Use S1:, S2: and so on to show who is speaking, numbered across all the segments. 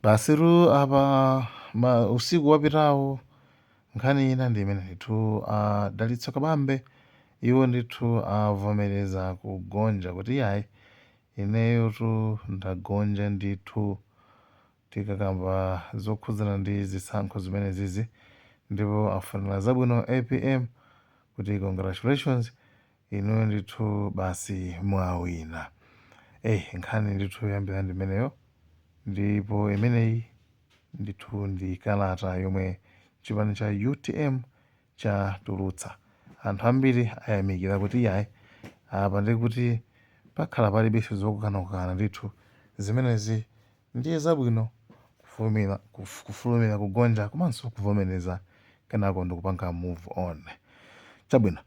S1: Basiru apa usiku wapitawo nkhani ina ndi imene ndithu Dalitso Kabambe iwo ndithu avomereza kugonja kuti yayi ineyotu ndagonja ndithu tikakamba zokhudzana ndi zisankho zimene zizi, ndipo afunira zabwino APM kuti congratulations inuyo ndithu basi mwawina. Nkhani ndithu yambira ndi imeneyo, ndipo imeneyi ndithu ndi kalata yomwe chipani cha UTM chatulutsa. Anthu ambiri ayamikira kuti yayi apa ndi kuti pakhala palibenso zokukanakukana ndithu zimenezi ndiye zabwino kufulumira kugonja komanso kuvomereza kenako ndikupanga move on. Chabwino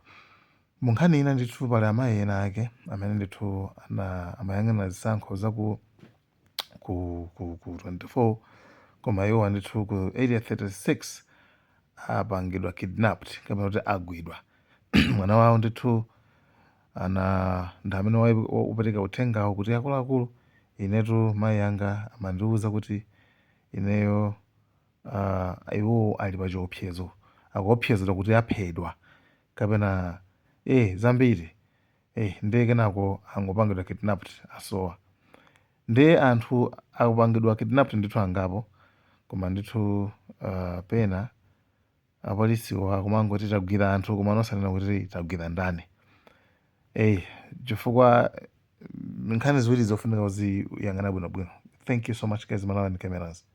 S1: munkhani ina ndithu pali amayi ena ake amene ndithu amayang'ana zisankho za ku 24 koma iwo ndithu ku area 36 apangidwa kidnapped kapena kuti agwidwa. Mwana wawo ndithu ndi amene upereka uthengawo kuti akuluakulu inetu mayi yanga amandiwuza kuti ineyo iwo ali pa chiopsezo, akuopsezedwa kuti aphedwa kapena zambiri ndiye kenako angopangidwa kidnapped asowa. Ndiye anthu akupangidwa kidnapped ndithu angapo, koma ndithu pena apolisiwo akumangoti tagwira anthu koma osanena kuti tagwira ndani. Chifukwa nkhani ziwiri zofunika kuziyang'ana bwinobwino. Thank you so much guys, Malawi and cameras.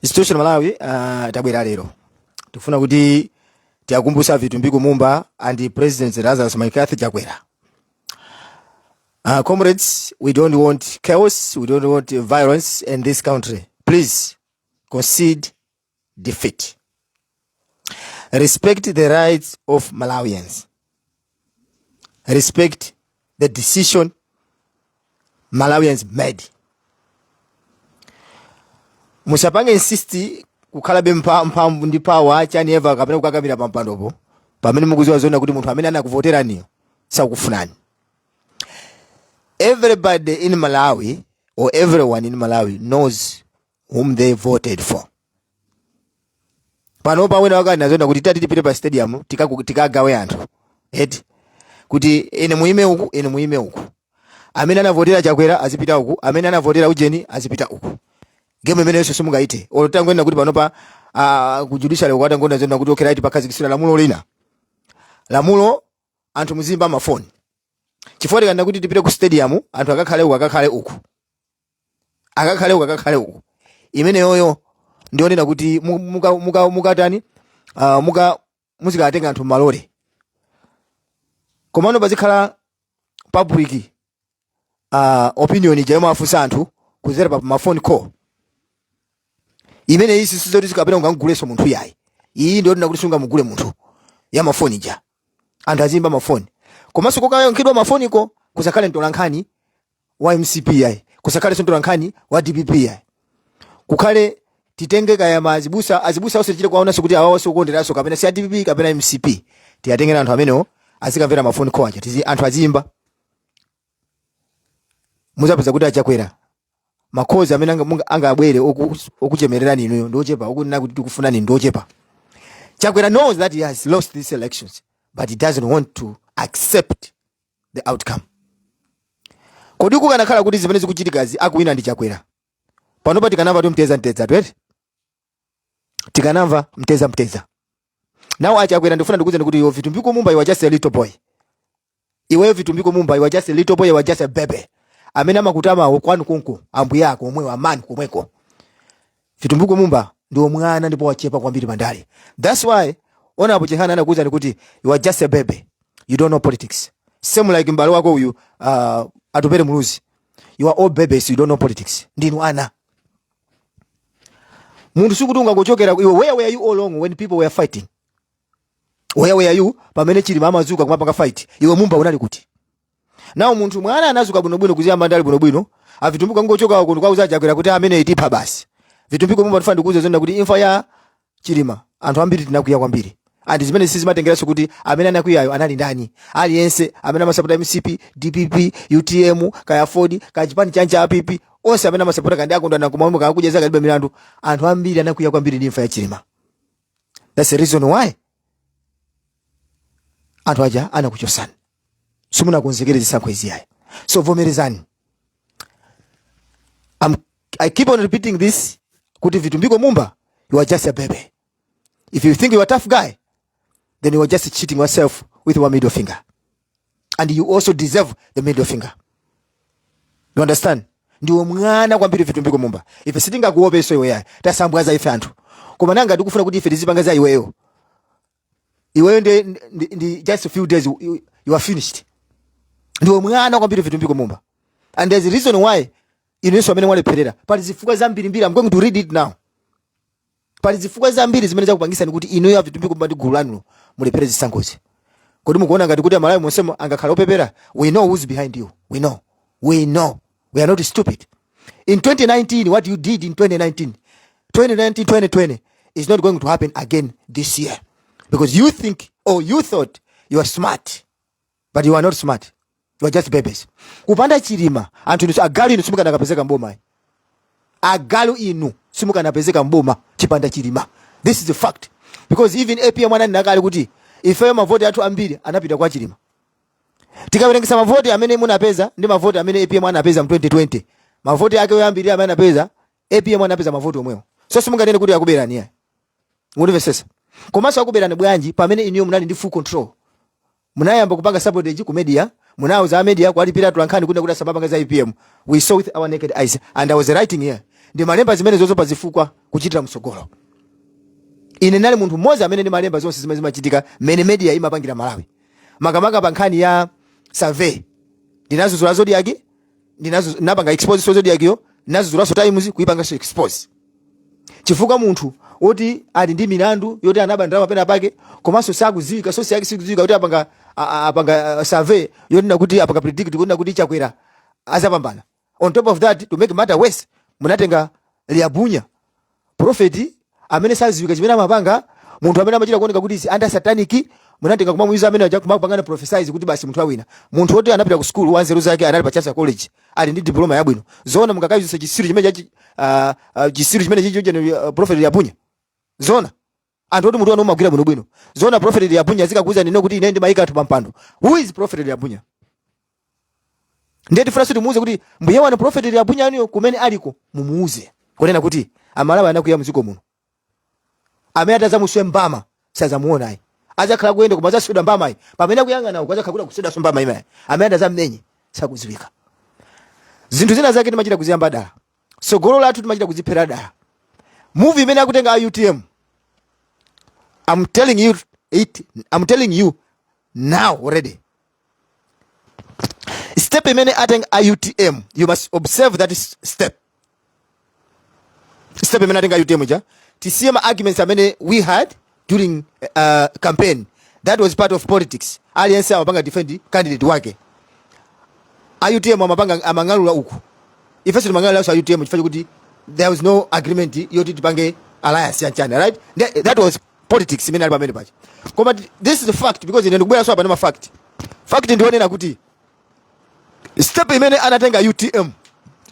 S2: Institution Malawi tabwera lero tifuna kuti tiakumbusa Vitumbi Kumumba and President Lazarus Maikathi Chakwera. Comrades, we don't want chaos, we don't want violence in this country. Please concede defeat. Respect the rights of Malawians. Respect the decision Malawians made. Musapange insist kukhalabe mphamvu ndi power chani eva kapena kukakamira pampandopo pamene mukuziwa zona kuti munthu amene anakuvoteraniyo sakufunani. Everybody in Malawi or everyone in Malawi knows whom they voted for. Pano pamene wakana zona kuti tipite pa stadium tikagawe anthu kuti ene muime uku amene anavotera Chakwera azipita uku, amene anavotera Ujeni azipita uku. Game imene yonse simungaite olutangwena kuti pano pa ku judicial kwatangona zona kuti okera iti pakazikisira lamulo lina. Lamulo anthu muzimba amafoni. Chifukwa tikanda kuti tipite ku stadium anthu akakhale uku. Akakhale uku. Imene yoyo ndionena kuti mukatani muzikatenga anthu malole. Komano bazikhala public opinion jema afusa anthu kuzera pa mafoni call. Imene isi sizoti zikapera nganguleso munthu yayi. Iyi ndio ndina kuti sunga mugule munthu ya mafoni ja. Anthu azimba mafoni. Komanso kokayankhidwa mafoni ko kusakhale ntolankhani wa MCP yayi. Kusakhale ntolankhani wa DPP yayi. Kukhale titenge kaya azibusa ose chile kwaonanso kuti awawo sokonderaso kapena si DPP kapena MCP. Tiyatengera anthu amenewo azikamvera mafoni ko aja. Tizi anthu azimba. Muzapeza kuti Chakwera makhozi amene angabwere okuchemererani inuyo ndochepa okunena kuti tikufunani ndochepa. Chakwera knows that he has lost these elections but he doesn't want to accept the outcome. Kodi kukanakhala kuti zimene zikuchitikazi akuwina ndi Chakwera. Pano pa tikanamva tu mteza twete. Tikanamva mteza. Now Chakwera ndifuna ndikuze kuti yo Vitumbi Kumumba you were just a little boy. Iwe Vitumbi Kumumba you were just a little boy, you were just a baby. Amena makutama kwanu kunku ambuye yako omwe wa amani kumweko. Vitumbi Kumumba ndio mwana ndipo wachepa kwambiri bandali. That's why ona apo Chihana anakuza kuti you are just a baby, you don't know politics. Same like mbalo wako huyu Atupere Muluzi, you are all babies, you don't know politics. Ndinu ana mundu sikutunga ngochokera iwe. Where were you all along when people were fighting? Where were you pamene chili mama zuka kumapanga fight? Iwe Mumba unali kuti? Now muntu mwana anazuka bwinobwino kuziyamba ndali bwinobwino Vitumbi ngochoka uko ndikauza Chakwera kuti amene itipa basi. Vitumbi Kumumba tufanda kuuza zonda kuti imfa ya Chilima anthu ambiri tinakuya kwambiri. and zimene sizimatengeranso kuti amene anakwiyayo anali ndani. Aliyense amene amasapota MCP, DPP, UTM, kaya Ford, kaya chipani chanja apipi, onse amene amasapota kandi akondana kumamwe kaya kuja zakalibe milandu, anthu ambiri anakwiya kwambiri ndi imfa ya Chilima. That's the reason why anthu aja anakuchosani. Simunakonzekere zisankho izi yayi. So vomerezani. I keep on repeating this. Kuti Vitumbiko Mumba, you are just a baby. If you think you are a tough guy, then you are just cheating yourself with one middle finger. And you also deserve the middle finger. You understand? Ndiwo mwana kwambiri Vitumbiko Mumba. Ife sitinga kuope so iwe tasambwaza ife anthu. Koma nanga ndikufuna kuti ife tizipangaza iweyo. Iweyo ndi just a few days you are finished. Ndiwo mwana kwambiri Vitumbiko Mumba. And there's a reason why inenso amene mwaleperera. Pali zifukwa zambiri mbiri, I'm going to read it now. Pali zifukwa zambiri zimene zakupangisa ni kuti inuyo ya Vitumbiko Mumba ndi gulu lanu mulepere zisankhozi. Kodi mukuona ngati kuti amalawi monsemo angakhala opepera? We know who's behind you. We know. We are not stupid. In 2019, what you did in 2019, 2020 is not going to happen again this year. Because you think, or you thought you are smart. But you are not smart. You are just babies. Kupanda Chilima, anthu agalu inu simuka nakapezeka mboma. Agalu inu simuka nakapezeka mboma chipanda Chilima. This is the fact. Because even APM mwana nakali kuti ife mavoti athu ambiri anapita kwa Chilima. Tikawerengesa mavoti amene munapeza ndi mavoti amene APM anapeza mu 2020. Mavoti ake oyambiri amene anapeza APM anapeza mavoti omwewo. So simunganene kuti akuberani ya. Mundivesesa. Komanso akuberani bwanji pamene inuyo munali ndi full control. Munayamba kupanga sabotage ku media, munauza media kwa lipira tulankhani kuna kuda sababa ngaza IPM. We saw with our naked eyes and I was writing here. Ndi malemba zimene zozo pazifukwa kuchitira msogolo. Ine nali munthu mmoja amene ndi malemba zonse zimene zimachitika mene media imapangira Malawi. Makamaka bankhani ya survey. Ndinazo zulazo diagi, ndinazo napanga expose sozo diagio, nazo zulazo times kuipanga so expose. Chifukwa munthu oti ali ndi milandu yoti anaba ndalama pena pake komanso sakuziwika so sikuziwika kuti apanga survey yoti nakuti apanga predict kuti nakuti chakwera azapambana. On top of that, to make matter worse, munatenga Lyabunya prophet amene saziwika chimene amapanga, munthu amene amachita kuoneka kuti si under satanic, munatenga kumamwiza amene aja kumapangana prophesize kuti basi munthu awina. Munthu oti anapita ku school wanzeru zake anali pa Chasa College ali ndi diploma yabwino. Zona mukakayisa chisiru chimene chisiru chimene chicho prophet Lyabunya. Zona anthu oti munthu anomagwira bwino. Zona prophet Lyabunya zikakuza nino kuti ine ndi maika athu pampando. Who is prophet Lyabunya? Ndeti first tumuuze kuti mbuye wana prophet Lyabunya aniyo kumene aliko mumuuze. Kunena kuti amalawa anakuya muziko muno. Amene atazamuswe mbama sazamuona ayi. Azakhala kuyenda kumaza suda mbama ayi. Pamene kuyangana ukwaza khakuda kusida mbama ayi. Amene atazamenye sakuziwika. Zinthu zina zake timachita kuziyamba dala. Sogolo lathu timachita kuziphera dala. Movie imene akutenga UTM. I'm telling you now already. Step imene atenga UTM, you must observe that step. Step imene atenga UTM ja. TCM arguments amene we had during campaign. That was part of politics. Alliance amapanga defend candidate wake. UTM amapanga amangalula uku. Ifeso mangalula so UTM chifanya kuti there was no agreement yoti tipange alliance ya China, right? That was politics imene ali pamene pacha. Koma this is the fact because ine ndikubwera so apa fact. Fact ndione na kuti step imene anatenga UTM.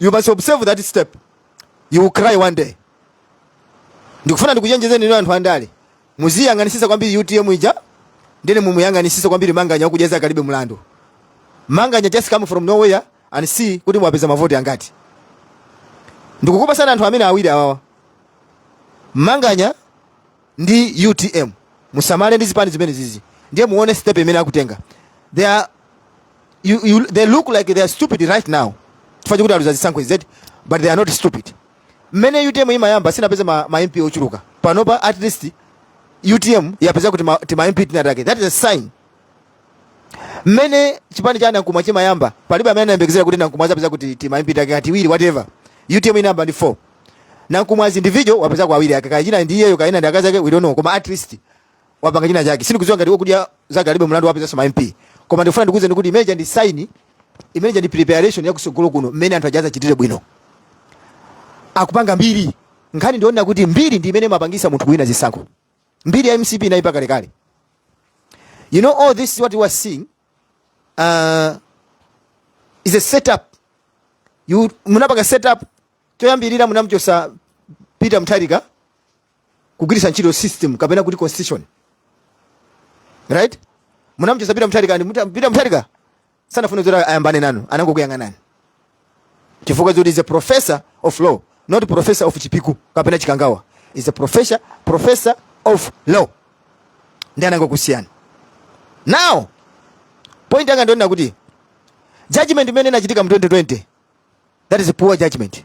S2: You must observe that step. You will cry one day. Ndikufuna ndikuchenjezeni ino anthu andale. Muziyang'anisisa kwambiri UTM ija. Ndene mumuyang'anisisa kwambiri Manganya okujeza kalibe mulando. Manganya just come from nowhere and see kuti mwapeza mavoti angati. Ndikukupa sana anthu amene awiri awawa. Manganya ndi UTM. Musamale ndi zipani zimene zizi. Ndiye muone step imene akutenga. They look like they are stupid right now. Tufanye kuti aluza zisankho zedi, but they are not stupid. Mene UTM imayamba sinapeza ma MP ochuluka. Panopa at least UTM yapeza kuti ma MP tinatake. That is a sign. Mene chipani cha Nankumwa chimayamba palibe amene anayembekezera kuti Nankumwa azapeza kuti tima MP take ati wili whatever. UTM inamba ndi 4. Nankumwa as individual wapeza kwa awiri akaka jina ndiye kaina ndakaza yake we don't know koma at least wapanga jina chake. Sini kuziwa ngati okudia zaka libe mlandu wapeza sama MP. Koma ndifuna ndikuze ndikuti image ndi sign, image ndi preparation ya kusogolo kuno mene anthu ajaza chitire bwino. Akupanga mbiri. Nkhani ndiona kuti mbiri ndi imene mapangisa munthu kuwina zisankho. Mbiri ya MCP inaipa kale kale. You know, all this is what you are seeing is a setup. You munapanga setup choyambirira munamchosa Peter Mutharika kugwiritsa ntchito system kapena kuti constitution, right? Munamchosa Peter Mutharika and Peter Mutharika sanafuna zoti ayambane nanu, anangokuyang'anani chifukwa zoti is a professor of law, not professor of chipiku kapena chikangawa. Is a professor of law. Ndi anangokusiyana. Now point yanga ndona kuti judgment imene inachitika mu 2020, that is a poor judgment.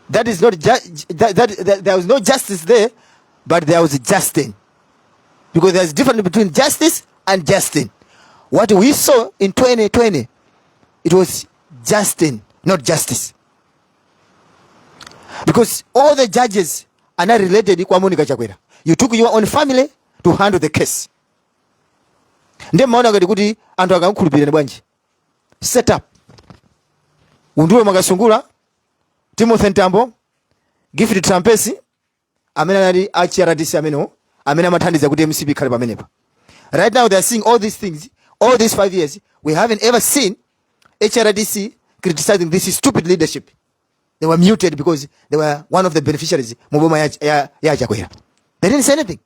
S2: That is not there was no justice there, but there was Justin, because there's difference between justice and Justin. What we saw in 2020, it was Justin, not justice, because all the judges are not related kwa Monica Chakwera. You took your own family to handle the case. Nde maona ngati kuti anthu akankhulupirira bwanji set up Unduwe Makasungula, Timothy Ntambo, Gift Trumpesi, amene ali HRDC amene amathandiza kuti MCP khale pamenepa. Right now they are seeing all these things. All these 5 years we haven't ever seen HRDC criticizing this stupid leadership. They were muted because they were one of the beneficiaries muboma ya Chakwera. They didn't say anything.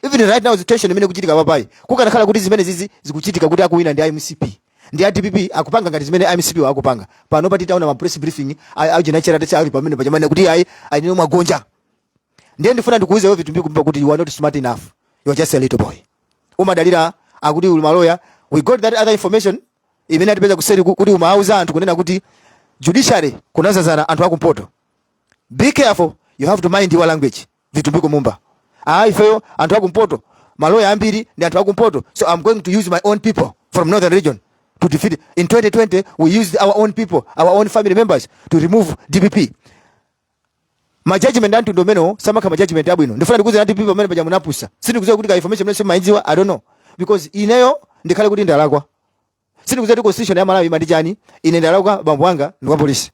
S2: Even right now the tension imene kuchitika papai kukanakhala kuti zimene zizi zikuchitika kuti akuwina ndi MCP ndi DPP akupanga ngati zimene MCP wakupanga pano pati taona ma press briefing ajina HRDC ali pamene pachamane kuti ayi ayino magonja. Ndiye ndifuna ndikuuze wewe vitu kumba kuti you are not smart enough, you are just a little boy. Umadalira akuti uli maloya. We got that other information imene atipeza kuseri kuti umauza anthu kunena kuti judiciary kunazazana anthu akumpoto. Be careful, you have to mind your language. Vitu mumba ifeyo anthu akumpoto maloya ambiri ndi anthu akumpoto, so I'm going to use my own people from northern region to defeat. In 2020 we used our own people, our own family members to remove DPP. Ma judgment antu ndomeno sama kama judgment abwino ndifuna ndikuze anti people amene paja munapusa sindikuze kuti ka information mnese mainziwa, I don't know, because ineyo ndikhale kuti ndalakwa sindikuze kuti constitution ya Malawi mandi chani ine ndalakwa bambo wanga ndi kwa police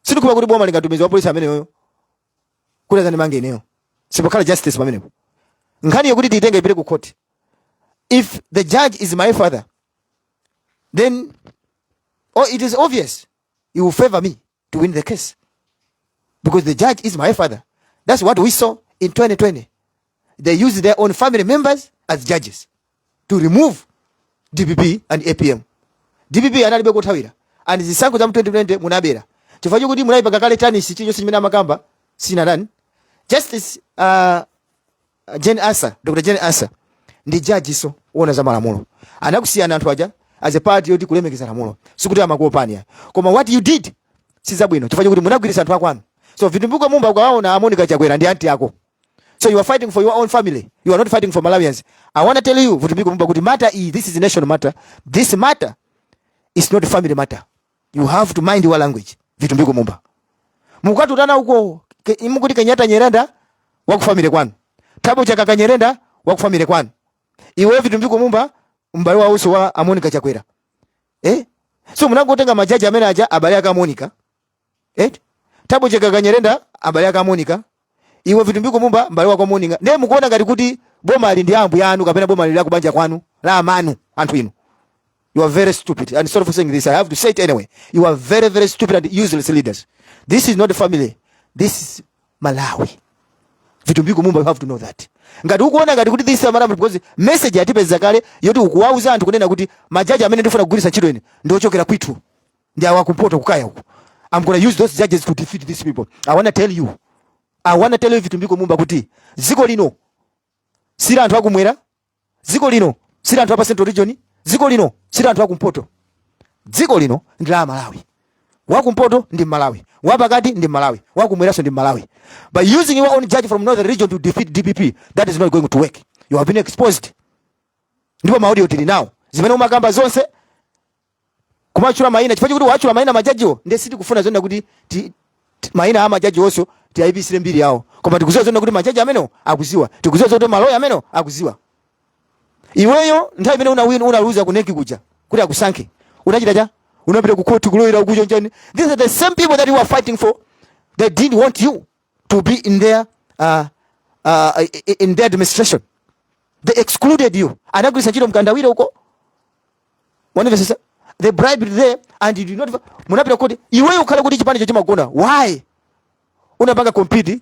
S2: sindikuba kuti boma lingatumiza wa police amene yoyo kuti azani mange ineyo sipokhala justice pamenepo. Nkhani yokuti titenge ipite ku court, if the judge is my father then it is obvious he will favor me to win the case, because the judge is my father. That's what we saw in 2020. They used their own family members as judges to remove DPP and APM. DPP analibe kuthawira and zisankho za 2020 munabera chifukwa chokuti munayipanga kale tanisi chicho chimene makamba sina nani. Justice Jane Asa, Dr. Jane Asa ndi judge so wona za malamulo anakusiyana anthu aja as a party yoti kulemekeza lamulo sikuti amakuopania koma what you did sizabwino chifukwa chokuti munagwiritsa anthu akwanu. So vitumbuko mumba ukawaona Monica Chakwera ndi anti yako, so you are fighting for your own family, you are not fighting for Malawians. I want to tell you vitumbuko mumba kuti matter is, this is a national matter, this matter is not a family matter. You have to mind your language. Vitumbuko mumba mukatu tana uko imukuti Kenyatta Nyerenda wakufamile kwanu, Tabo Chaka Nyerenda wakufamile kwanu, iwe vitumbuko mumba mbali wa uso wa Monica Chakwera so munangotenga majaji amene aja abale aka Monica Tabo Chaka Nyerenda abale aka Monica, iwe vitumbuko mumba mbali wa kwa Monica. Ne mukuona ngati kuti boma ali ndi ambu yanu kapena boma ali la kubanja kwanu la amanu anthu inu. You are very stupid, and sorry for saying this, I have to say it anyway. You are very, very stupid and useless leaders. This is not a family, this is Malawi. Vitumbuko mumba, you have to know that. Ngati ukuona ngati kuti this is Malawi, because message yatipeza kale yoti ukuwauza anthu kunena kuti majaji amene ndifuna kugwiritsa ntchito ine ndochokera kwitu ndi awakumpoto kukaya huko. I'm going to use those judges to defeat these people. I want to tell you vitumbuko mumba kuti ziko lino sira anthu akumwera, ziko lino sira anthu apa Central Region, ziko lino sira anthu akumpoto, ziko lino ndi la Malawi. Wakumpoto ndi Malawi, wapakati ndi Malawi, wakumweraso ndi Malawi. By using your own judge from northern region to defeat DPP, that is not going to work. You have been exposed. Ndipo maaudio tili now zimene umakamba zonse kumachula maina chifukwa kuti wachula maina majajiwo ndi siti kufuna zonna kuti maina ama majaji oso ti aibisire mbiri yawo, koma tikuziwa zonna kuti majaji ameno akuziwa, tikuziwa zonna maloya ameno akuziwa. Iweyo nthawi imene unaluza kuneki kuja kuti akusankhe unachita cha unapita ku court kuloyera ukujo njani. These are the same people that you are fighting for. They didn't want you to be in their administration. They excluded you. Anagulisa ntchito mkandawire uko. Wanamvesa? They bribed there and you do not munapita kuti iweyo ukhala kuti chipani chimagona. Why? Unapanga compete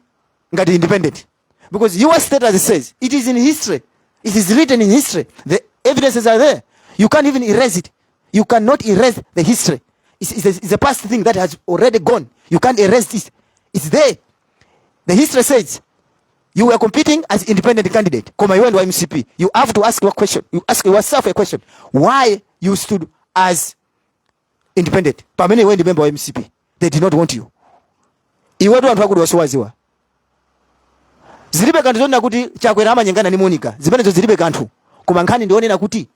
S2: ngati independent. Because your status says it is in history. It is written in history. The evidences are there. You can't even erase it. You cannot erase the history. It's a past thing that has already gone. You can't erase it. It's there. The history says you were competing as independent candidate. Koma you and MCP. You have to ask your question. You ask yourself a question. Why you stood as independent? Pamene you member of MCP. They did not want you. Iwe ndo anthu akuti wasiwaziwa. Zilibe kanthu zonna kuti Chakwera amanyengana ni Monica. Zimenezo zilibe kanthu. Koma nkhani ndionena kuti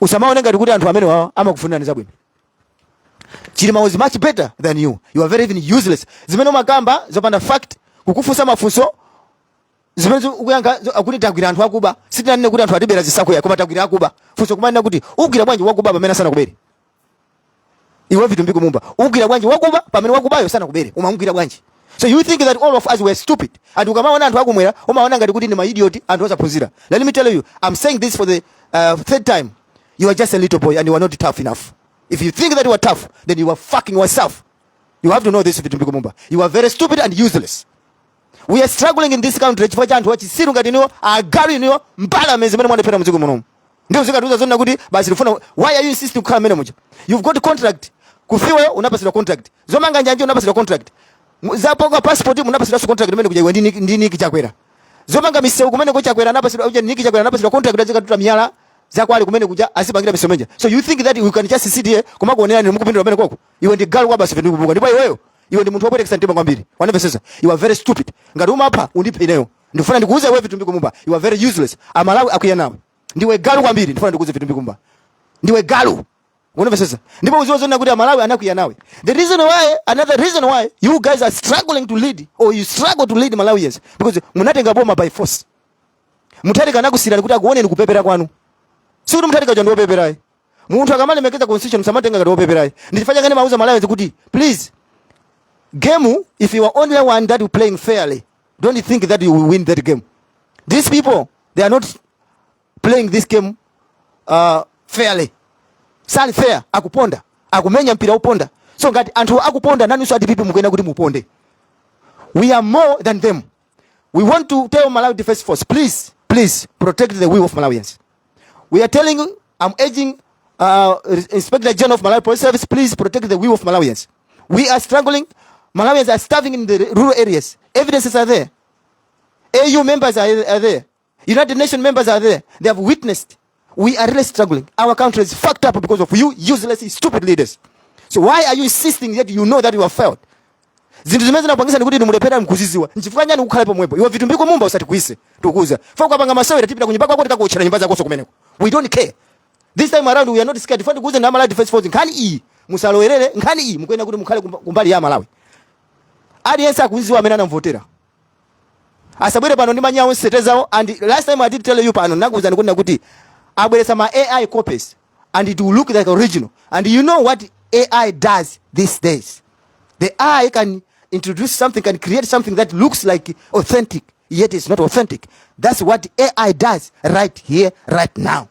S2: usamaone ngati kuti anthu amene wawo amakufunira zabwino. Chilima was much better than you. You are very even useless. Zimene makamba zopanda fact kukufunsa mafunso zimene ukuyankha akuti tagwira anthu akuba sitinanene kuti anthu atibera zisako ya koma tagwira akuba funso kumanena kuti ugwira bwanji wakuba pamene sana kubere iwe vitu mbiko mumba ugwira bwanji wakuba pamene wakubayo sana kubere umamugwira bwanji. So you think that all of us were stupid and ukamaona anthu akumwera umaona ngati kuti ni ma idiot anthu osaphunzira. Let me tell you, I'm saying this for the third time. You are just a little boy and you are not tough enough. If you think that you are tough, then you are fucking yourself. You have to know this vitu mbiko mumba. You are very stupid and useless. We are struggling in this country chifukwa cha anthu wachisiru ngati niyo agari niyo mbala mezi mene mwana pera muziko munomu. Ndio zikatuza zonna kuti basi lifuna why are you insisting kukhala mene muja? You've got contract. Kufiwa unapasidwa contract. Zomanga njanje unapasidwa contract. Zapoka passport unapasidwa contract mene kuja iwe ndini Chakwera. Zomanga miseu kumene ko Chakwera unapasidwa uje ndini Chakwera unapasidwa contract zikatuta miyala zakwali kumene kuja asipangira misomenja. So you think that we can just sit here kumakuonera ni mukupindira mene kwako? Iwe ndi galu kwa basi vindu kubuka. Ndipo iweyo iwe ndi munthu wapweteka mtima kwambiri. Wanamvesesa? You are very stupid. Ngati umapha undipe ineyo. Ndifuna ndikuuze wewe vitu mbiko mumba. You are very useless. Amalawi akuya nawe. Ndiwe galu kwambiri. Ndifuna ndikuuze vitu mbiko mumba. Ndiwe galu. Wanamvesesa? Ndipo uzozona kuti Amalawi anakuya nawe. Another reason why you guys are struggling to lead or you struggle to lead Malawians because munatenga boma by force. Mutharika nakusira kuti akuone nikupepera kwanu. Si kuti mutharika uja ndiwopeperayi. Munthu akamalemekeza constitution samatenga ngati wopeperayi. Ndifanya ngani mauza Malawians kuti please game, if you are only one that is playing fairly, don't think that you will win that game. These people, they are not playing this game fairly. Sali fair, akuponda, akumenya mpira uponda. So ngati anthu akuponda nani so ati people mukuyenda kuti muponde. We are more than them. We want to tell Malawi Defense Force, please protect the will of Malawians. We are telling, I'm urging Inspector General of Malawi Police Service, please protect the will of Malawians. We are struggling. Malawians are starving in the rural areas. Evidences are there. AU members are there. United Nations members are there. They have witnessed. We are really struggling. Our country is fucked up because of you useless, stupid leaders. So why are you insisting that you know that you have failed? Zinthu zimene zinapangisa ndikuti ndimulepera mkuziziwa. Nchifukwa nyani ukhala pomwepo. Iwe vitu mbiko mumba usati kuise. Tukuza. Faka panga masawira tipita kunyumba kwako tikakuotchera nyumba zako kumeneko. We don't care. This time around we are not scared. Fandi kuze na Malawi Defense Force nkhani iyi. Musalowerere nkhani iyi mukuyenda kuti mukhale kumbali ya Malawi. Aliyense akuziwa amene anamvotera. Asabwere pano ndi manyawo nsetezawo and last time I did tell you pano nakuza ndikunena kuti abweresa ma AI copies and it will look like original. And you know what AI does these days? The AI can introduce something, can create something that looks like authentic, yet it's not authentic. That's what AI does right here, right now.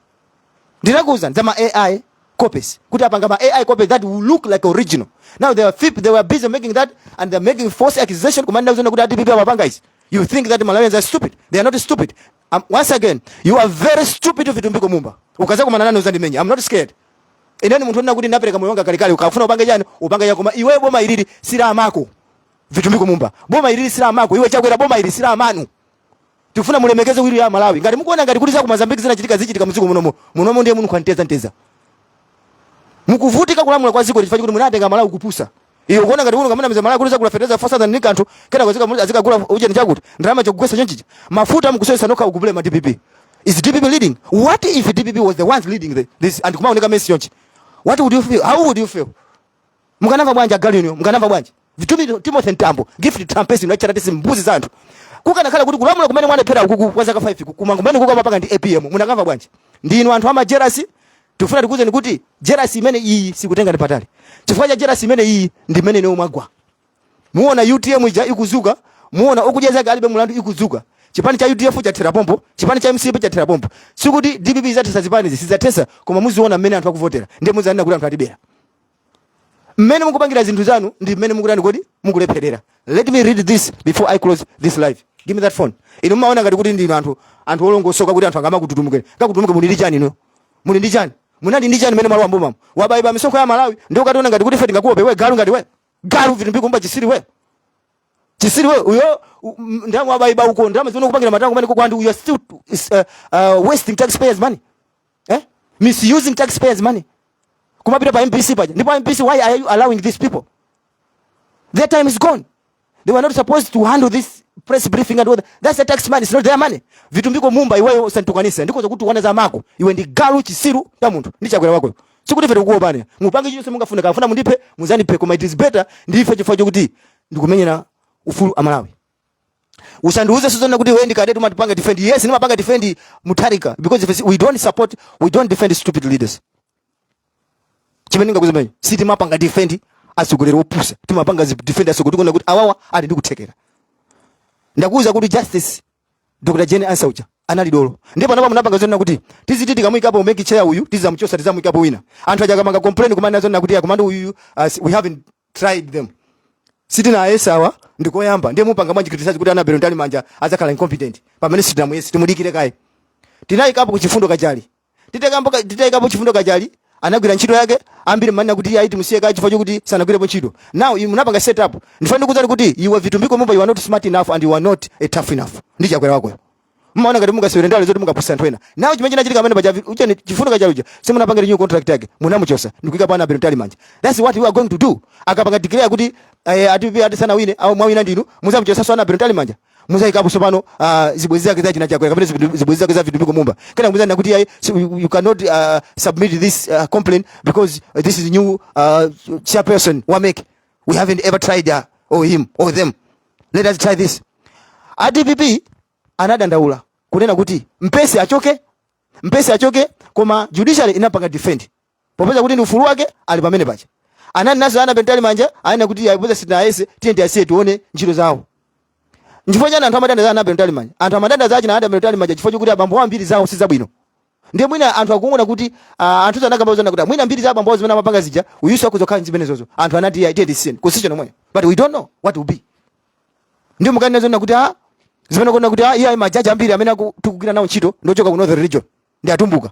S2: Ndinakuza nzama AI copies. Kuti apanga ma AI copies that will look like original. Now they were busy making that and they're making false accusation. Kumanda uzona kuti people mapanga is. You think that Malawians are stupid? They are not stupid. Once again, you are very stupid vitu mbiko mumba. Ukaza kumana nani uzandimenya. I'm not scared. Inani muntu nina kuti napeleka moyo wanga kalikali ukafuna upange jani upange yakoma iwe boma ilili sira amako. Vitu mbiko mumba. Boma ilili sira amako. Iwe Chakwera boma ilili sira amanu. Tufuna mulemekeze wili ya Malawi. Ngati mukuona ngati kuti za ku Mozambique zinachitika zichitika muziko munomo. Munomo ndiye munu kwanteza nteza. Mukuvutika kulamula kwa ziko lifaji kuti munatenga Malawi kupusa. Iyo kuona ngati uno kamana mzee Malawi kuliza kula fertilizer faster than nikantu kena kwa zika kula uje ni chakuti ndrama cha kugwesa chonchichi mafuta mkusesa noka ukubule ma DPP. Is DPP leading? What if DPP was the ones leading this and kumaoneka mesi yonchi? What would you feel? How would you feel? Mukanava bwanja galionyo, mukanava bwanja. Vitumi Timothy Ntambo, gift Trumpesi unachara tisi mbuzi zantu. Kuka nakala kuti kulamula kumene mwana pera ukuku kwa zaka 5 kumango mbani kuka mapaka ndi APM. Munakava bwanja. Ndinu anthu ama jealousy. Tufuna tikuze nikuti jealousy imene iyi sikutenga ndipatali. Chifukwa cha jealousy imene iyi ndi imene ne umagwa. Muona UTM ija ikuzuka, muona okujeza galibe mulandu ikuzuka. chipani cha UDF chathera pompo, chipani cha MCP chathera pompo. Sikuti DPP izatesa zipani zisizatesa koma muziona mmene anthu akuvotera ndiye muzanena kuti anthu atibera. Mmene mukupangira zinthu zanu ndi mmene mukutani kodi mukulepherera. Let me read this before I close this live. Give me that phone. Inu maona ngati kuti ndinu anthu olongosoka kuti anthu angama kututumukira. Kakutumuke muli ndi chani ino? Muli ndi chani? Munadi ndi chani mmene malo amboma. Wabaiba misoko ya Malawi ndio kationa ngati kuti feti ngakuope we galu ngati we. Galu vitu mbikumba chisiri we. Chisiri we uyo ndamu wabaiba uko ndamu zino kupangira matango kumene kwa you are still wasting taxpayers money. Misusing taxpayers money. Kumapita pa MPC paja. Ndipo MPC, why are you allowing these people? Their time is gone. They were not supposed to handle this press briefing and all that. That's the tax money. It's not their money. Vitu mbiko Mumba iwe usantukanisa. Ndiko zokuti wana za mako. Iwe ndi galu chisiru ya muntu. Ndi chakwera wako. Sikuti fete kuko bane. Mupange chino semunga funa kafuna mundipe muzani pe koma it is better ndife chifo kuti ndikumenyera ufulu amalawi. Usanduuze sizona kuti wewe ndikade tumatipanga defend. Yes, nimapanga defend Mutharika because if we don't defend stupid leaders. Chimene ngakuzimenya. Siti mapanga defend asogolera opusa. Timapanga defend asogolera kuti awawa ali ndikuthekera. Ndakuuza kuti justice Dr. Jane Ansaucha anali dolo. Ndipo napa munapanga zonna kuti tiziti tikamuyikapo make chair uyu tizamuchosa tizamuyikapo wina. Anthu aja kamanga complain kumana zonna kuti akomando uyu we haven't tried them. Sitina ayesawa ndikoyamba ndiye mupanga manji criticize kuti ana Berondali manja azakhala incompetent. Pamene sitina yes timudikire kai. Tinayikapo kuchifundo kajali. Titayikapo chifundo kajali anagwira ntchito yake ambiri manena kuti aiti musiye kai chifukwa chokuti sanagwirepo ntchito. Now munapanga set up. Ndifuna kuzani kuti iwe vitu mbiko Mumba you are not smart enough and you are not tough enough. Ndicha kwera wako. Mmaona ngati mungasewera zoti mungapusa anthu ena. Now chimene chinachitika pamene paja uche chifundo kajali uja. Simunapanga new contract yake. Munamuchosa. Ndikuika pana Berondali manja. That's what we are going to do. Akapanga declare kuti atipi atisana wine au mwawina ndinu muzamuchosa sana Berondali manja. Muzaikapo sopano zibwezi zake za china chako kapena zibwezi zake za vitu mbiko Mumba. Kana muzana kuti you cannot submit this complaint because this is new chairperson Wamek. We haven't ever tried or him or them. Let us try this. DPP anadandaula kunena kuti mpesi achoke koma judiciary inapanga defend. Popeza kuti ni ufulu wake ali pamene pacha. Anani nazo ana Berondali manja aina kuti yapoza sitina yese tiende asiye tuone njiro zawo. Njifo jana anthu amadanda za ana Berondali manja. Anthu amadanda za achina ana Berondali manja chifo chokuti abambo ambiri zawo sizabwino. Ndiye mwina anthu akuona kuti anthu zanakamba zona kuti mwina mbiri za abambo zimene amapanga zija uyuso kuzokhala nzimene zozo. Anthu anati ya ite sin kusisho nomwe. But we don't know what will be. Ndiye mukana zona kuti zimene kuna kuti iya majaji ambiri amene tukugwira nawo ntchito ndochoka ku Northern Region ndi atumbuka.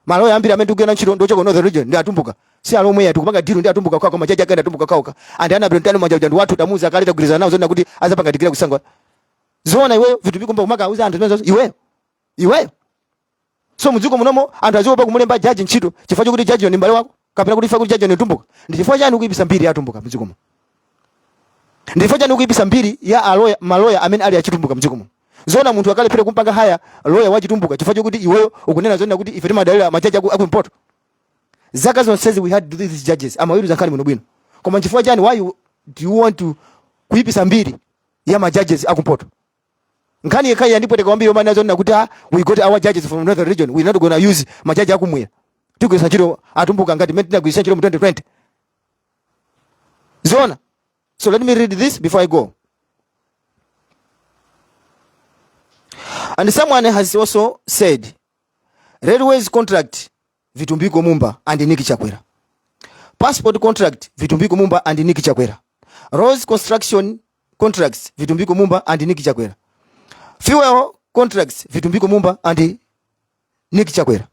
S2: Maloya ambiri amene tukugwira nawo ntchito ndochoka ku Northern Region ndi atumbuka. Si alomwe ya tukupanga deal ndi atumbuka kwa majaji akaenda atumbuka kauka. And ana Berondali manja ndi watu tamuza akaleta kugwirizana nawo zona kuti azapanga declare kusangwa. Zona iweyo vitu bikumba kumaka auza anthu zimenezo iweyo. So muziko munomo anthu azopa kumulemba judge ntchito chifukwa chokuti judge ni mbale wako kapena kuti ifa kuti judge ni tumbuka. Ndi chifukwa chani ukuyipisa mbiri ya tumbuka muziko muno. Ndi chifukwa chani ukuyipisa mbiri ya maloya amene ali achitumbuka muziko muno. Zona munthu akalephere kumpanga haya lawyer wachitumbuka chifukwa chokuti iweyo ukunena zona kuti ife timadalira majaji aku import. Zaka zonse says we had to do these judges amawiru zankali muno bwino. Koma chifukwa chani why do you want to kuyipisa mbiri ya majudges aku import? Nkani yekai ndipo tekwambia maana zona kuti we got our judges from Northern Region. We not going to use majaji akumwera. Tukuyisa chiro atumbuka ngati meti ndakuyisa chiro mu 2020. Zona. So let me read this before I go. And someone has also said railways contract Vitumbiko Mumba and Niki Chakwera. Passport contract Vitumbiko Mumba and Niki Chakwera. Roads construction contracts Vitumbiko Mumba and Niki Chakwera. Fuel contracts Vitumbiko Mumba and Niki Chakwera.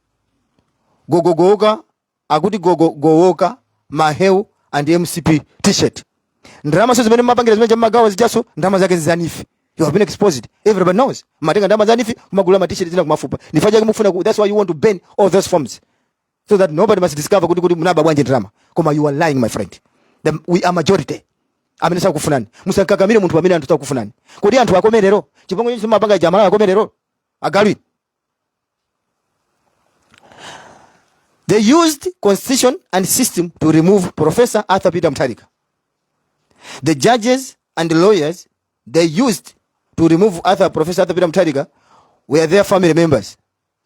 S2: Gogogoga Agudi Gogogoga Maheu and MCP t-shirt. Ndrama says many mapangira zimene magawa zijaso ndama zake zanifi. You have been exposed. Everybody knows. Matenga ndama zanifi kumagula ma t-shirt zina kumafupa. Nifaje kumufuna that's why you want to ban all those forms. So that nobody must discover kuti munaba bwanje drama. Koma you are lying my friend. We are majority. Amenesa kufunani. Musakakamire muntu pamene anthu takufunani. Kodi anthu akomerero. Chipongo chinse mapanga jamala akomerero. Agalwi. They used constitution and system to remove Professor Arthur Peter Mutharika. The judges and the lawyers they used to remove Professor Arthur Peter Mutharika were their family members.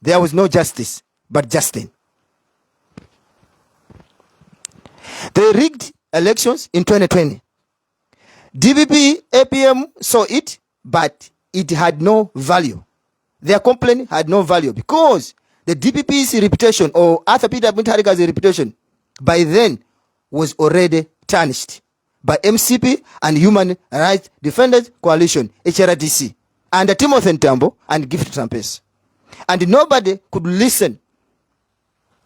S2: There was no justice, but justice. They rigged elections in 2020. DPP, APM saw it, but it had no value. Their complaint had no value because the DPP's reputation, or Arthur Peter Mutharika's reputation, by then was already tarnished by MCP and Human Rights Defenders Coalition, HRDC, under Timothy Ntambo and Gift Trumpets. And nobody could listen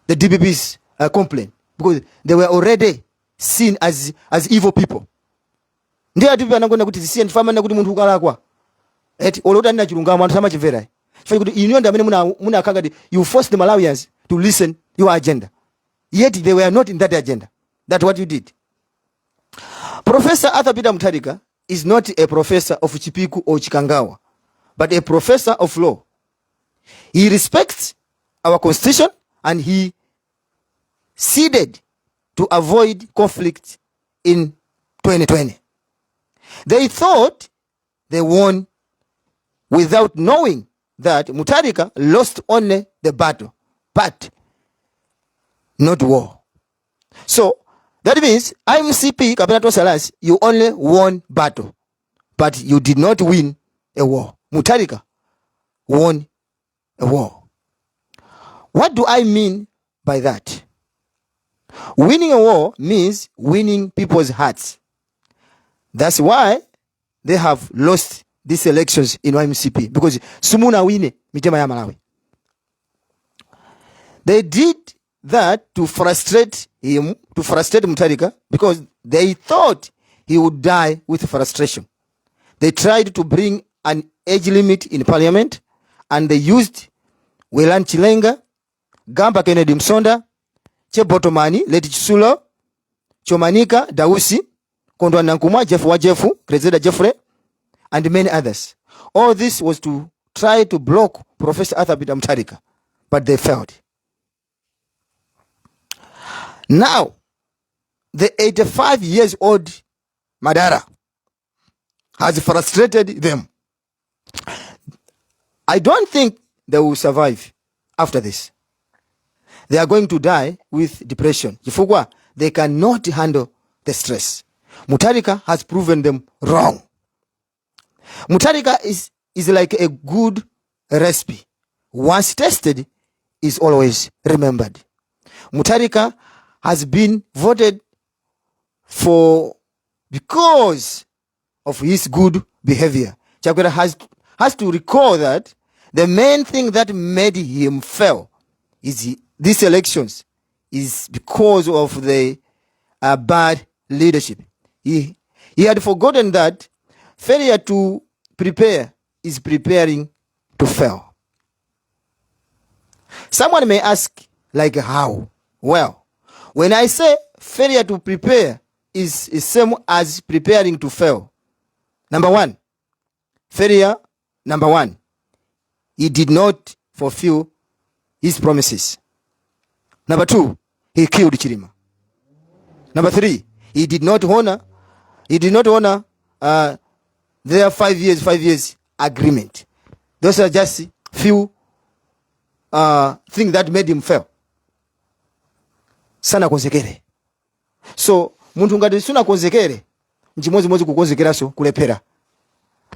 S2: the DPP's complaint because they were already seen as evil people. Ndiye DPP anangona kuti zisiye ndifama kuti munthu ukalakwa. Eti olota ndina chilungamo anthu samachimvera. Chifukwa kuti inu ndamene muna kanga you forced the Malawians to listen your agenda. Yet they were not in that agenda. That's what you did. Professor Arthur Peter Mutharika is not a professor of Chipiku or Chikangawa, but a professor of law. He respects our constitution and he ceded to avoid conflict in 2020. They thought they won without knowing that Mutharika lost only the battle, but not war. So that means IMCP, Kabinato Salas, you only won battle, but you did not win a war. Mutharika won a war. What do I mean by that? Winning a war means winning people's hearts. That's why they have lost these elections in IMCP, because sumuna wine mitema ya Malawi. They did that to frustrate him, to frustrate Mutharika, because they thought he would die with frustration. They tried to bring an age limit in parliament, and they used Welan Chilenga, Gamba Kennedy Msonda, Chebotomani, Leti Chisulo, Chomanika, Dausi, Kondwa Nankumwa, Jeff Wajefu, Krezeda Jeffrey, and many others. All this was to try to block Professor Arthur Peter Mutharika, but they failed. Now, the 85-years-old Madara has frustrated them. I don't think they will survive after this. They are going to die with depression. Ifugwa, they cannot handle the stress. Mutharika has proven them wrong. Mutharika is like a good recipe. Once tested, is always remembered. Mutharika has been voted for because of his good behavior. Chakwera has to recall that the main thing that made him fail is these elections is because of the bad leadership. He had forgotten that failure to prepare is preparing to fail. Someone may ask, like, how? Well, when I say failure to prepare is same as preparing to fail. Number one, failure, number one, he did not fulfill his promises. Number two, he killed Chirima. Number three, he did not honor their 5 years agreement. Those are just few things that made him fail. Sana konzekere. So muntu ngati suna konzekere njimozi kukonzekeraso kulephera.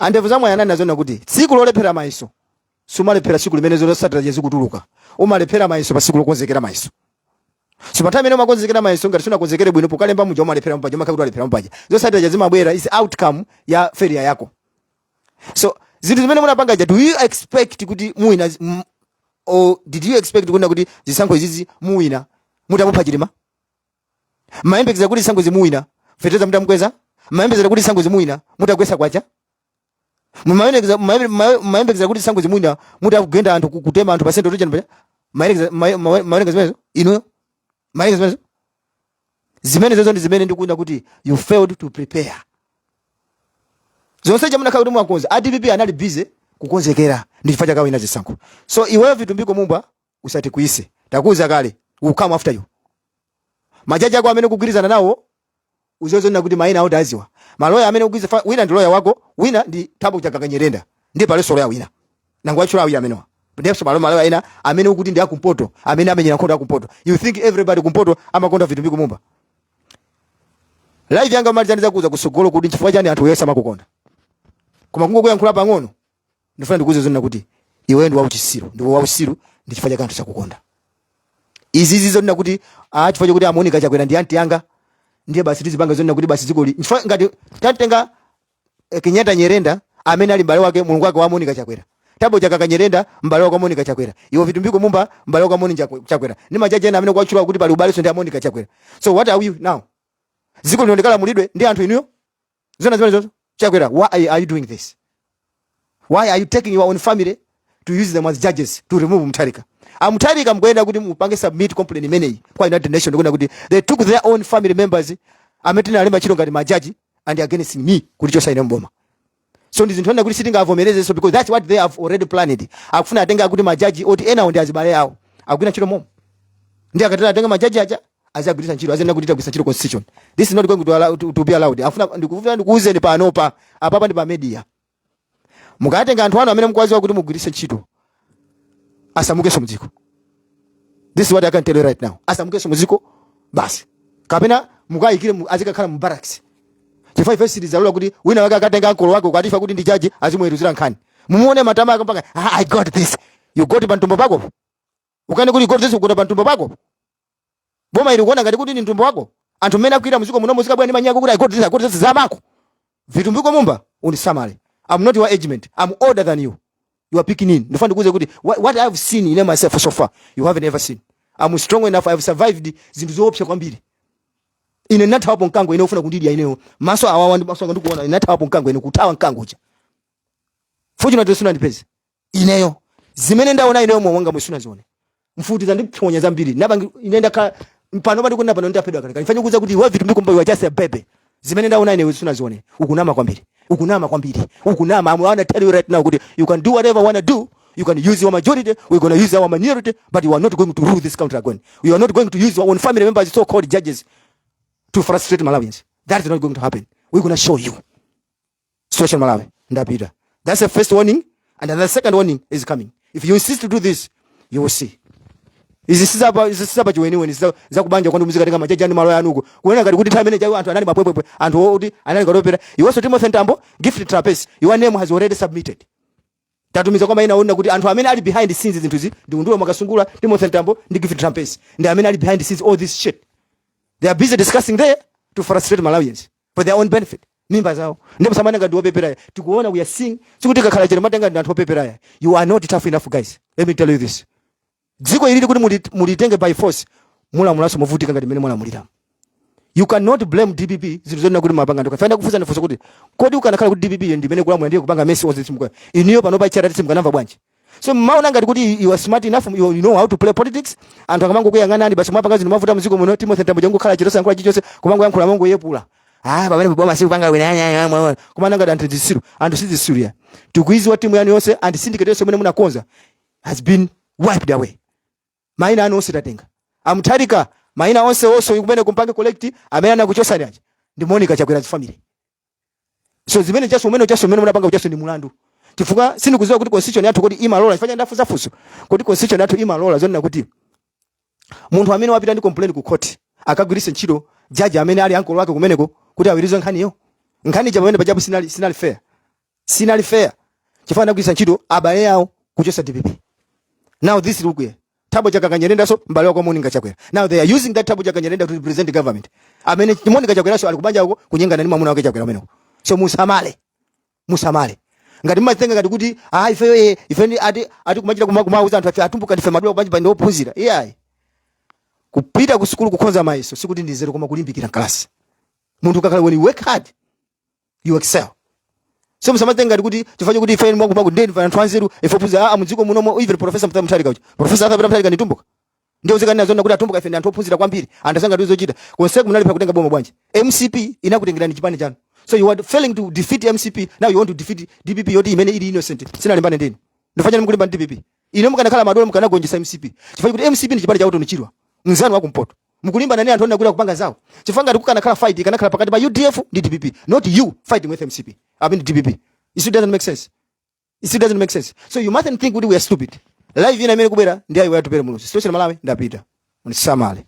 S2: Andevu zamwe yanani nazona kuti tsiku lolephera maiso sumalephera tsiku limene zolosatira zikutuluka. Umalephera maiso pa tsiku lokonzekera maiso. So patame no makonzekera maiso ngati suna konzekere bwino pokalemba muja umalephera mpaja makakulu alephera mpaja. Zosatira zimabwera is outcome ya failure yako. So zinthu zimene munapanga ja, do you expect kuti muwina, or did you expect kuti zisankho izizi muwina mutamupha Chilima? Mayembekeza kuti zisankho zimuwina feteza mutamkweza? Mayembekeza kuti zisankho zimuwina mutagwesa kwacha? Mayembekeza kuti zisankho zimuwina mutagenda anthu kutema anthu pasento tocha mpaja? Mayembekeza zimenezo ino mayembekeza zimenezo ndi zimene ndikuona kuti you failed to prepare. Zonse jamuna kuti mwakonza ADPP anali busy kukonzekera ndi chifukwa chakawina zisankho. So iwewe vitumbiko mumba usati kuise takuza kale will come after you. Majaji yako amene kugwirizana nawo uzozona kuti maina out aziwa. Maloya amene kugwiza wina ndi lawyer wako, wina ndi Thabo Chakakanyerenda. Ndi pale solo ya wina. Nangu achula awi amenewa. Ndipo maloya ina amene ukuti ndi akumpoto, amene amenyera nkhondo akumpoto. You think everybody kumpoto amakonda vitumbiko mumba? Live yanga malizaniza kuza kusogolo kuti chifukwa chani anthu yesa makukonda. Koma kungo kuyankhula pang'ono ndifuna ndikuze zonna kuti iwe ndi wauchisiru ndi wausiru ndi chifukwa cha kanthu chakukonda izi zonna kuti chifukwa chakuti Monica Chakwera ndi anti yanga ndiye basi tizipanga zonna kuti basi zikoli chifukwa ngati tatenga Kenyatta Nyerenda amene ali mbale wake mulungu wake wa Monica Chakwera Tabo Chaka Nyerenda mbale wake wa Monica Chakwera iwo vitumbiko mumba mbale wake wa Monica Chakwera ni majaji ena amene kwachula kuti pali ubale so ndi Monica Chakwera so what are you now ziko lionekala mulidwe ndi anthu inuyo zona Chakwera why are you doing this why are you taking your own family to use them as judges to remove Mutharika Mutharika mkwenda kuti mupange submit complaint imeneyi kwa United Nations ndikuna kuti they took their own family members ametina alemba chilo ngati majaji and against me kuti chosa ine mboma so ndizinthu kuti sitinga avomereze so because that's what they have already planned akufuna atenga kuti majaji oti ena ndi azibale yawo akugwira ntchito momo ndi akatana atenga majaji aja azagwirisa ntchito azenda kuti tagwirisa ntchito constitution this is not going to be allowed afuna ndikuuzeni panopa apapa ndi pa media mukatenga anthu anu amene mukwaziwa kuti mugwirise ntchito asamukeso muziko this is what I can tell you right now asamukeso muziko basi kapena mukayikire azikakhala mu barracks chifukwa ife silizalula kuti wina wake akatenga ankolo wake ukatifa kuti ndi jaji azimweruzira nkhani mumuone matama ake mpaka I got this you got pantumbo pako ukane kuti got this ukuta pantumbo pako boma ili kuona ngati kuti ni ntumbo wako anthu mmene akuira muziko muno muzika bwana manyako kuti I got this zamako vitumbiko mumba unisamale I'm not your agent I'm older than you you are picking in ndifuna ndikuze kuti what I have seen in myself so far you haven't ever seen I'm strong enough I have survived zinthu zoopsa kwambiri ine natha wapo mkango ine ufuna kundidya ineyo maso awawa ndi maso ndikuona ine natha wapo mkango ine kutawa mkango uja fortunately suna ndipeze ineyo zimene ndaona ineyo mwanga mwesuna zione mfuti zandiphonya zambiri naba ine ndakhala pano pano kuna pano ndaphedwa kale kanifanya kuza kuti wewe vitu mbikomba you are just a baby zimene ndaona ineyo suna zione ukunama kwambiri ukunama I want to tell you right now kuti you can do whatever you want to do you can use your majority we're going to use our minority but you are not going to rule this country again you are not going to use your own family members so called judges to frustrate Malawians. That is not going to happen. We're going to show you. Social Malawi. Ndapita. That's the first warning. And then the second warning is coming. If you insist to do this, you will see. Is saba chiweni weni za kubanja kwa muzika katika majaji anu maloya anuko. Kuona ngati kuti time neja anthu anali mapwepwe anthu oti anali katopera. You also Timothy Ntambo gift trapeze. Your name has already submitted. Tatumiza kwamba inaona kuti anthu amene ali behind the scenes zinthuzi ndi undulo makasungula Timothy Ntambo ndi gift trapeze. Ndi amene ali behind the scenes all this shit. They are busy discussing there to frustrate Malawians for their own benefit. Mimba zao. Ndipo samana ngadi wapepera. Tukuona we are seeing. Sikuti kakhala chero matenga ndi anthu wapepera. You are not tough enough guys. Let me tell you this. Dziko ilili kuti mulitenge by force. Mulaso muvutika ngati mene mulamulira. You cannot blame DPP zinthu zonna kuti mapanga ndoka. Fanda kufuza ndifunso kuti kodi ukanakhala kuti DPP ndi mene kulamula ndiye kupanga mess ozi simukwa. Iniyo pano pa charity simukanamva bwanji. So maona ngati kuti you are smart enough you know how to play politics anthu akamango kuyang'ana ndi basi mapanga zinthu mavuta muziko muno Timothy Ntambo jangu khala chirosa nkula chichose kumango yankhula mango yepula pamene boma siku panga wina kumana ngati anthu zisiru anthu sizisiru ya tikuiziwa timu yani yonse and syndicate yonse mene munakonza has been wiped away maina anu onse tatenga Mutharika maina onse kumene kumpange collect amene anakuchosa aja ndi Monica Chakwera family so zimene chaso mene munapanga uchaso ndi mulandu chifukwa sindikuziwa kuti constitution yathu kuti imalola ifanya ndafuza fuso kuti constitution yathu imalola zonna kuti munthu amene wapita ndi complaint ku court akagwiritsa ntchito judge amene ali ankolo wake kumeneko kuti awirize nkhaniyo nkhani cha pamene pajabu sinali fair chifukwa anagwiritsa ntchito abale yawo kuchosa DPP now this look here Tabo Chaka Kanyerenda so mbale wako Monica Chakwera now they are using that Tabo Chaka Kanyerenda to represent the government amene Monica Chakwera so alikubanja huko kunyengana ni mwamuna wake Chakwera ameneko so musamale ngati matenga ngati kuti ife ati kumachira kumauza anthu atumbuka ndife madwa kubanji pa ndopuzira kupita ku school kukonza maiso sikuti ndizero koma kulimbikira class munthu kakhala when you work hard you excel so musamatenga ngati kuti tifanye kuti ife mwakumaku ndeni fa anthu anzeru ife puza muziko muno even professor Mutharika uchi professor Mutharika ni tumbuka ndio uzikana nazo kuti atumbuka ife ndi anthu ophunzira kwambiri andasanga ndizochita konseku munali pa kutenga boma bwanji MCP inakutengerani chipani chanu. So you are failing to defeat MCP. Now you want to defeat DPP yoti imene ili innocent. Sina limbane ndeni. Ndifanya mkulimba DPP. Ine mukana madola mukana gonjesa MCP. Chifanya kuti MCP ni chipani cha auto nichirwa. Nzanu wako mpoto. Mkulimba nani anthu anakwira kupanga zao. Chifanga kuti kukana fight ikana pakati pa UDF ndi DPP. Not you fighting with MCP. I mean DPP. It doesn't make sense. So you mustn't think we are stupid. Live ina imene kubera ndi ayi watu pere muno. Situation Malawi ndapita. Unisamale.